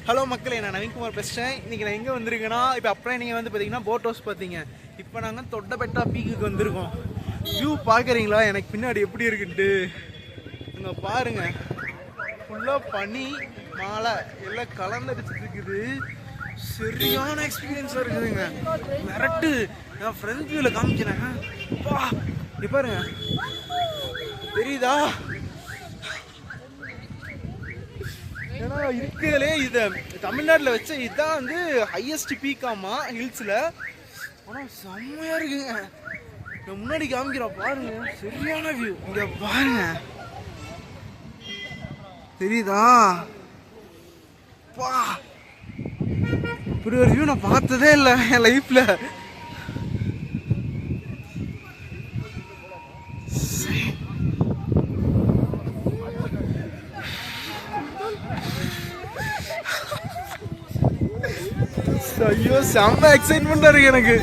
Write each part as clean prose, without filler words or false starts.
Hello மக்களே, நான் நவீன்குமார் பேசுகிறேன். இன்றைக்கி நான் எங்கே வந்திருக்கேன்னா, இப்போ அப்புறம் நீங்கள் வந்து பார்த்தீங்கன்னா போட் ஹவுஸ் பார்த்தீங்க. இப்போ நாங்கள் தொட்டபெட்டா பீக்குக்கு வந்திருக்கோம். வியூ பார்க்குறீங்களா எனக்கு பின்னாடி எப்படி இருக்குன்ட்டு? இங்கே பாருங்கள், ஃபுல்லாக பனி மாலை எல்லாம் கலந்துடிச்சிட்டு இருக்குது. சரியான எக்ஸ்பீரியன்ஸாக இருக்குதுங்க. மிரட்டு நான் ஃப்ரெண்ட் வியூவில் காமிக்கிறேன். இப்போ பாருங்க, தெரியுதா? ஏன்னா இருக்கிறதுலே இதை தமிழ்நாட்டில் வச்ச இதுதான் வந்து ஹையஸ்ட் பீக்காமா ஹில்ஸில். ஆனால் செம்மையாக இருக்குங்க. நான் முன்னாடி காமிக்கிறோம் பாருங்க, சரியான வியூ. இங்கே பாருங்க, தெரியுதா? பா, இப்படி ஒரு வியூ நான் பார்த்ததே இல்லை என் லைஃப்பில். ஐயோ, செம்ம எக்ஸைட்மெண்டா இருக்கு எனக்கு.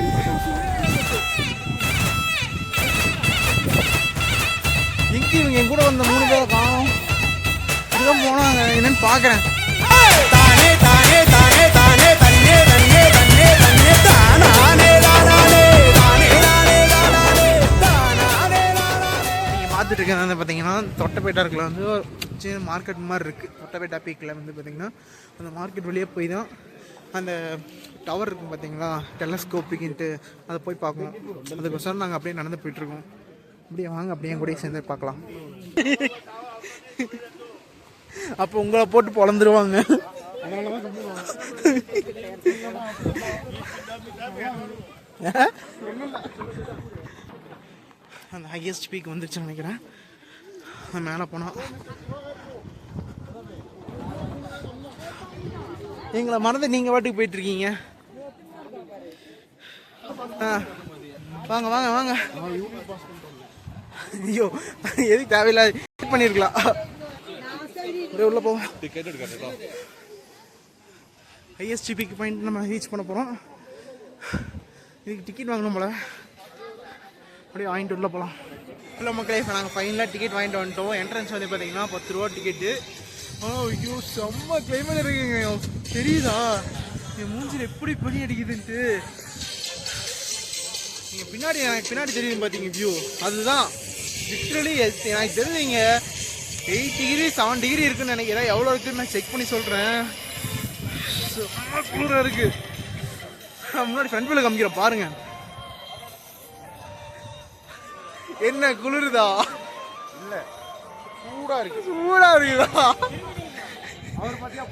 எங்க இவங்க என் கூட வந்த 3 பேரை காணோம். இதுதான் போனாங்க, என்னன்னு பாக்குறேன். நீங்க பார்த்துட்டு இருக்கிறது பார்த்தீங்கன்னா தொட்டபெட்டா இருக்குல்ல வந்து சின்ன மார்க்கெட் மாதிரி இருக்குது. தொட்டபெட்டா பீக்கில் வந்து பார்த்தீங்கன்னா அந்த மார்க்கெட் வழியே போய் தான் அந்த டவர் இருக்கும் பார்த்தீங்களா, டெலஸ்கோப்பிக்கின்ட்டு அதை போய் பார்க்கணும். அதுக்கோசரம் நாங்கள் அப்படியே நடந்து போயிட்டுருக்கோம். அப்படியே வாங்க, அப்படியே கூட சேர்ந்து பார்க்கலாம். அப்போ உங்களை போட்டு பொழந்துருவாங்க. அந்த ஹையஸ்ட் பீக் வந்துருச்சுன்னு நினைக்கிறேன். மேலே போனால் எங்களை மறந்து நீங்கள் வாட்டுக்கு போயிட்டுருக்கீங்க. வாங்க வாங்க வாங்க. ஐயோ, எதுக்கு தேவையில்லாத பண்ணியிருக்கலாம். உள்ள போவோம். ஹையஸ்ட் பீக் பாயிண்ட் நம்ம ரீச் பண்ண போகிறோம். இதுக்கு டிக்கெட் வாங்கணும் போல. அப்படியே வாங்கிட்டு உள்ள போகலாம். ஹலோ மக்களே, இப்போ நாங்கள் ஃபைனலாக டிக்கெட் வாங்கிட்டு வந்துட்டோம். என்ட்ரன்ஸ் வந்து பார்த்தீங்கன்னா 10 ரூபா டிக்கெட்டு. ஐயோ, செம்ம கிளைமேட் இருக்குங்க. தெரியுதா என் மூஞ்சில் எப்படி பனி அடிக்குதுன்ட்டு? நீங்கள் பின்னாடி எனக்கு பின்னாடி தெரியுது பார்த்தீங்க வியூ, அதுதான் லிட்ரலி எனக்கு தெரிஞ்சுங்க 8 டிகிரி 7 டிகிரி இருக்குன்னு நினைக்கிறேன். எவ்வளோ இருக்குன்னு நான் செக் பண்ணி சொல்கிறேன். செம்ம குளிராக இருக்குது. முன்னாடி ஃப்ரண்ட் வீல காமிக்கிறேன் பாருங்க. என்ன குளிருதா? இல்லை, சூடா இருக்கு. சூடா இருக்குதா? அவர் பாத்தியா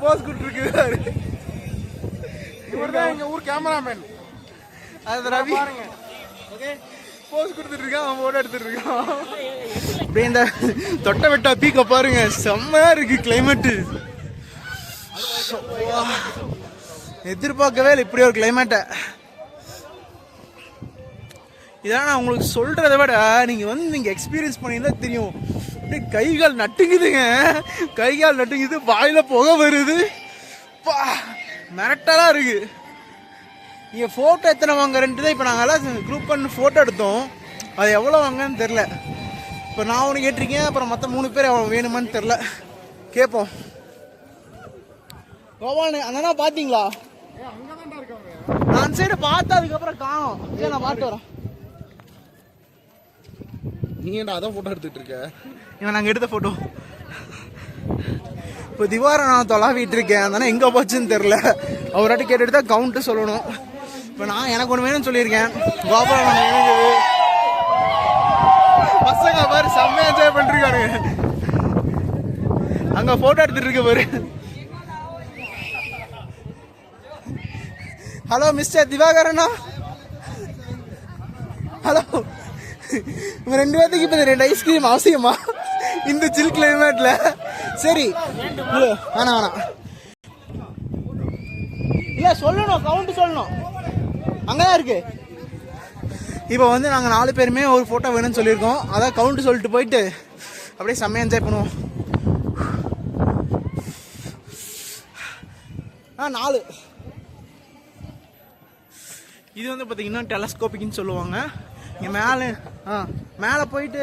போஸ் கொடுத்துருக்காரு. இவர் தான் எங்க ஊர் கேமராமேன். அது ரவி பாருங்க. ஓகே, போஸ் கொடுத்துட்டு இருக்கான், அவன் போட்டோ எடுத்துட்டு இருக்கான். அப்படியே இந்த தொட்டபெட்டா பீக்க பாருங்க, செம்மையா இருக்கு கிளைமேட்டு. எதிர்பார்க்கவே இல்லை இப்படி ஒரு கிளைமேட்டை. இதெல்லாம் நான் உங்களுக்கு சொல்கிறத விட நீங்கள் எக்ஸ்பீரியன்ஸ் பண்ணியிருந்தா தெரியும். அப்படியே கைகால் நட்டுங்குதுங்க, கைகால் நட்டுங்குது, வாயில் புகை வருது. பா, மிரட்டலாக இருக்குது. நீங்கள் ஃபோட்டோ எத்தனை வாங்குறேன்ட்டு தான் இப்போ நாங்கள் எல்லாம் குரூப் பண்ணி ஃபோட்டோ எடுத்தோம். அது எவ்வளோ வாங்கன்னு தெரில. இப்போ நான் ஒன்று கேட்டிருக்கேன், அப்புறம் மற்ற 3 பேர் எவ்வளோ வேணுமான்னு தெரில, கேட்போம். கோபால் அண்ணா பார்த்தீங்களா? நான் சைடு பார்த்தா அதுக்கப்புறம் காணும். சரி, நான் பார்த்து வரேன். நீ என்ன அதான் ஃபோட்டோ எடுத்துகிட்டு இருக்க? இவன் நாங்கள் எடுத்த ஃபோட்டோ. இப்போ திவாரம் நான் தொலாவிட்டு இருக்கேன், அதனால் எங்கே போச்சுன்னு தெரில. அவராட்டி கேட்டுட்டு தான் கவுண்ட்டு சொல்லணும். இப்போ நான் எனக்கு ஒன்று வேணும்னு சொல்லியிருக்கேன். கோபாலம் வேணுங்குது. பசங்க பாரு செம்ம என்ஜாய் பண்ணிருக்கானுங்க. அங்கே ஃபோட்டோ எடுத்துட்டு இருக்க பாரு. Hello mister திவாகரண்ணா. ஹலோ, இவங்க 2 பேர்த்துக்கு இப்போ 2 ஐஸ்கிரீம் அவசியமா இந்த சில் கிளைமேட்ல? சரி, வேணாம் வேணாம், இல்லை சொல்லணும், கவுண்ட் சொல்லணும். அங்கதான் இருக்கு. இப்போ வந்து நாங்கள் 4 பேருமே ஒரு ஃபோட்டோ வேணும்னு சொல்லியிருக்கோம். அதான் கவுண்ட் சொல்லிட்டு போயிட்டு அப்படியே செம்மையாக என்ஜாய் பண்ணுவோம். 4. இது வந்து பார்த்தீங்கன்னா டெலஸ்கோப்பிக்னு சொல்லுவாங்க. இங்கே மேலே போயிட்டு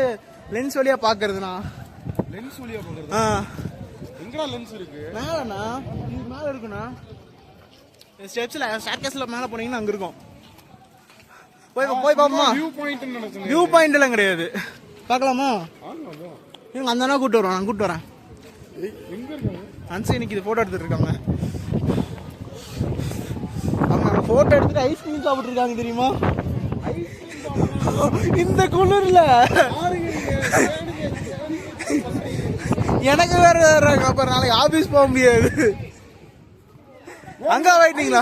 லென்ஸ் வழியாக பார்க்கறதுண்ணா. லென்ஸ் வழியாக பார்க்கறது? எங்கடா லென்ஸ் இருக்கு? மேலண்ணா இது மேலே இருக்குண்ணா. ஸ்டெப்ஸில் ஸ்டார்கேஸில் மேலே போனீங்கன்னா அங்கே இருக்கும். போய் பார்ப்போமா? வியூ பாயிண்ட் நினைச்சேன். வியூ பாயிண்ட் எல்லாம் கிடையாது. பார்க்கலாமா? இவங்க அந்த அண்ணா கூப்பிட்டு வருவான். நான் கூப்பிட்டு வரேன். எங்க இருக்காங்க? அன்சை இன்னைக்கு இது ஃபோட்டோ எடுத்துட்டு இருக்காங்க. அவங்க ஃபோட்டோ எடுத்துட்டு ஐஸ்கிரீம் சாப்பிட்டு இருக்காங்க தெரியுமா? இந்த குளிர்ல எனக்கு வேற அப்புறம் நாளைக்கு ஆபீஸ் போக முடியாது. அங்க போயிட்டீங்களா?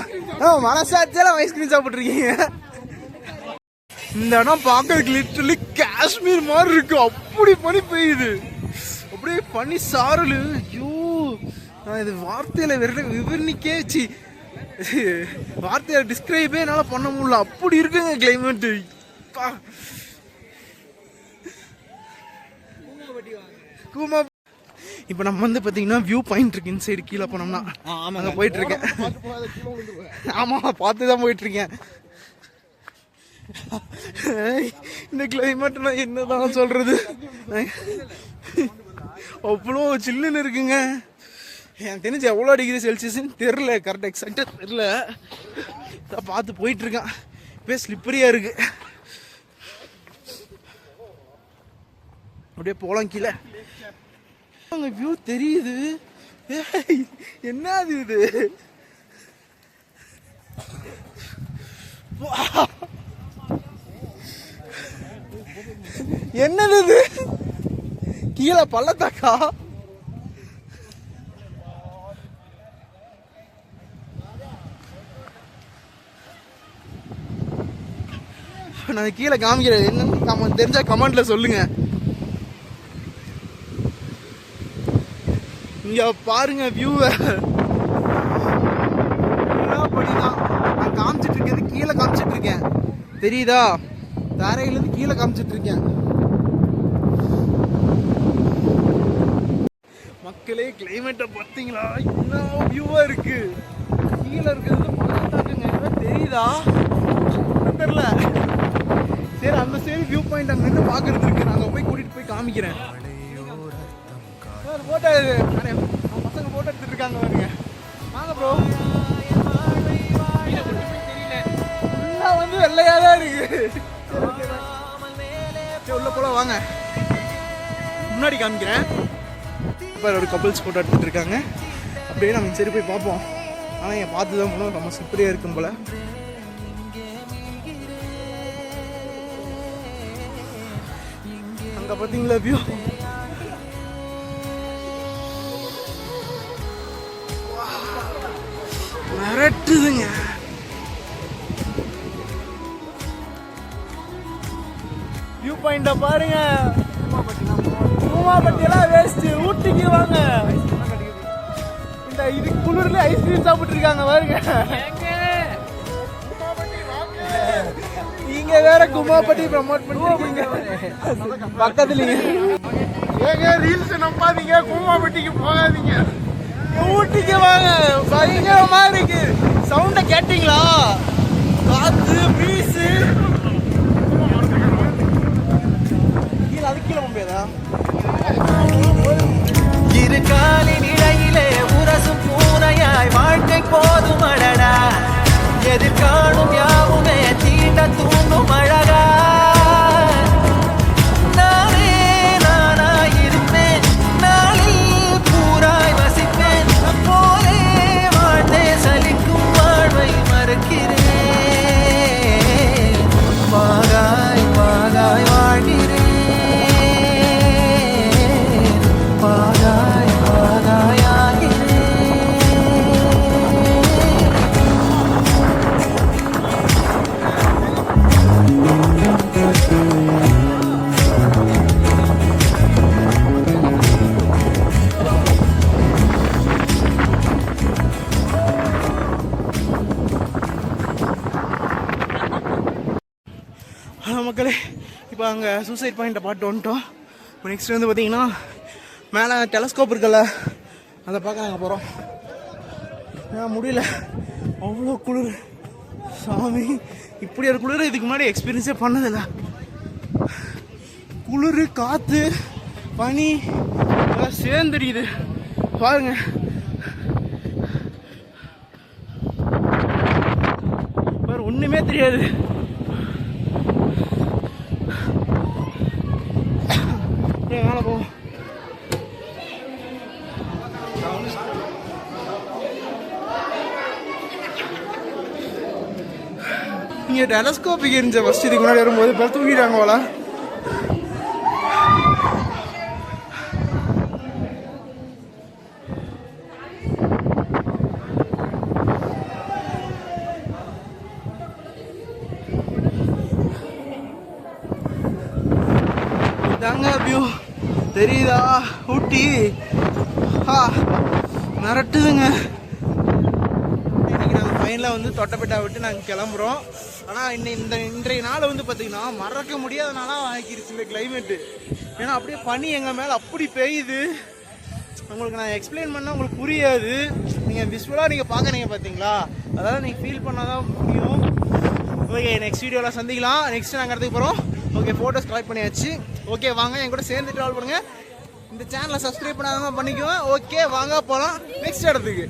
மனசாட்சியெல்லாம் ஐஸ்கிரீம் சாப்பிட்டு இருக்கீங்க. இந்த இடம் பார்க்கறதுக்கு லிட்டரலி காஷ்மீர் மாதிரி இருக்கு. அப்படி பனி பெய்யுது, அப்படியே பனி சாரல். ஐயோ, நான் இது வார்த்தையில விவரணிக்கேச்சு, வார்த்தையில டிஸ்கிரைபே என்னால பண்ண முடியல. அப்படி இருக்குங்க கிளைமேட். கூமா இப்போ நம்ம வந்து பார்த்தீங்கன்னா வியூ பாயிண்ட் இருக்கு இன்சைடு. கீழே போனோம்னா அங்கே போயிட்டு இருக்கேன். ஆமாம், பார்த்து தான் போயிட்டு இருக்கேன். இந்த கிளைமேட் நான் என்னதான் சொல்றது, அவ்வளோ சில்லுன்னு இருக்குங்க. எனக்கு தெரிஞ்சு எவ்வளோ டிகிரி செல்சியஸ்ன்னு தெரில, கரெக்டாக எக்ஸாக்டாக தெரில. தான் பார்த்து போயிட்டு இருக்கேன். இப்போ ஸ்லிப்பரியாக இருக்கு. அப்படியே போகலாம் கீழே. அங்கே வியூ தெரியுது. என்னது இது? என்னது இது? கீழே பள்ளத்தாக்கா? நான் கீழே காமிக்கிறேன். என்னன்னு தெரிஞ்சா கமெண்ட்ல சொல்லுங்க. இங்க பாருங்க வியூவை. படிதான் நான் காமிச்சிட்டு இருக்கிறது, கீழே காமிச்சிட்டு இருக்கேன். தெரியுதா? தரையிலிருந்து கீழே காமிச்சிட்டு இருக்கேன். மக்களே, கிளைமேட்டை பார்த்தீங்களா? என்ன வியூவா இருக்கு. கீழே இருக்கிறது பள்ளத்தாக்குங்க. தெரியுதா? தெரியல. சரி, அந்த சைடு வியூ பாயிண்ட் அங்க இருந்து பாக்குறது இருக்கு. நாங்க போய் கூட்டிட்டு போய் காமிக்கிறேன். போட்டோ பசங்க போட்டோ எடுத்துட்டு இருக்காங்க பாருங்க. வாங்க ப்ரோ. தெரியல, வந்து வெள்ளையா தான் இருக்கு. உள்ள போல வாங்க, முன்னாடி காமிக்கிறேன். இப்போ ஒரு கப்பிள்ஸ் போட்டோ எடுத்துட்டு இருக்காங்க. அப்படியே நம்ம சரி போய் பார்ப்போம். ஆனால் என் பார்த்து தான் போனோம். ரொம்ப சூப்பரியாக இருக்கும் போல. அங்கே பார்த்தீங்களா வியூ? மிரட்டுதுங்க. வியூ பாயிண்ட பாருங்க. பூமாப்பட்டியெல்லாம் வேஸ்ட். ஊட்டிக்கு வாங்க. இந்த இது குளிர்ல ஐஸ்கிரீம் சாப்பிட்டு இருக்காங்க பாருங்க. நீங்க வேற குமாப்பட்டி ப்ரமோட் பண்ணிருக்கீங்க பக்கத்துலயே. ஏங்க ரீல்ஸ் நம்பாதீங்க, குமாப்பட்டிக்கு போகாதீங்க, ஊட்டிக்கு வாங்க. பயங்கரமா இருக்கு. சவுண்ட கேட்டீங்களா? காத்து பீஸு. கீழே அது கீழே முடியாதா? இரு காலின் இடையிலே உரசும் பூனையாய் வாழ்க்கை போதும் அடடா. எதிர்காணும் யாவுமே தீண்ட தூண்டும் அழகா. நானே நானாயிருப்பேன், நாளில் பூராய் வசிப்பேன். போலே வாழ்ந்தே சலிக்கும் வாழ்வை மறுக்கிறேன். மாகாய் மாகாய் வாழ்கிறேன். மாகாய் மாகாய் ஆகிறேன். மக்களே, இப்போ அங்கே சூசைட் பாயிண்ட்டை பாட்டு வந்துட்டோம். இப்போ நெக்ஸ்ட் வந்து பார்த்தீங்கன்னா மேலே டெலஸ்கோப் இருக்குல்ல, அதை பார்க்க நாங்கள் போகிறோம். முடியல, அவ்வளோ குளிர் சாமி. இப்படி ஒரு குளிர் இதுக்கு முன்னாடி எக்ஸ்பீரியன்ஸே பண்ணதில்லை. குளிர், காற்று, பனி எல்லாம் சேர்ந்துடுது. பாருங்க பாரு, ஒண்ணுமே தெரியாது. மேலே போ. இங்கே டெலஸ்கோப்பிக் இருந்துச்சு ஃபர்ஸ்ட், இதுக்கு முன்னாடி வரும்போது இப்போ தூக்கிட்டாங்க போல. இதாங்க வியூ தெரியுதா ஊட்டி? மிரட்டுதுங்க. இன்னைக்கு நாங்கள் ஃபைனலாக வந்து தொட்டபெட்டா விட்டு நாங்கள் கிளம்புறோம். ஆனால் இன்றைய நாள் வந்து பார்த்தீங்கன்னா மறக்க முடியாத நாளாக ஆக்கிருச்சு இந்த கிளைமேட்டு. ஏன்னா அப்படியே பனி எங்கள் மேலே அப்படி பெய்யுது. உங்களுக்கு நான் எக்ஸ்பிளைன் பண்ணால் உங்களுக்கு புரியாது. நீங்கள் விஷுவலாக நீங்கள் பார்க்குறீங்க பார்த்தீங்களா, அதாவது நீங்கள் ஃபீல் பண்ணால் தான் முடியும். ஓகே, நெக்ஸ்ட் வீடியோவில் சந்திக்கலாம். நெக்ஸ்ட் நாங்கள் இடத்துக்கு போகிறோம். ஓகே, ஃபோட்டோஸ் கலெக்ட் பண்ணியாச்சு. ஓகே, வாங்க என் கூட சேர்ந்து ட்ராவல் பண்ணுங்கள். இந்த சேனலை சப்ஸ்கிரைப் பண்ணாதவங்க பண்ணிக்குவேன். ஓகே, வாங்க போகலாம் நெக்ஸ்ட் இடத்துக்கு.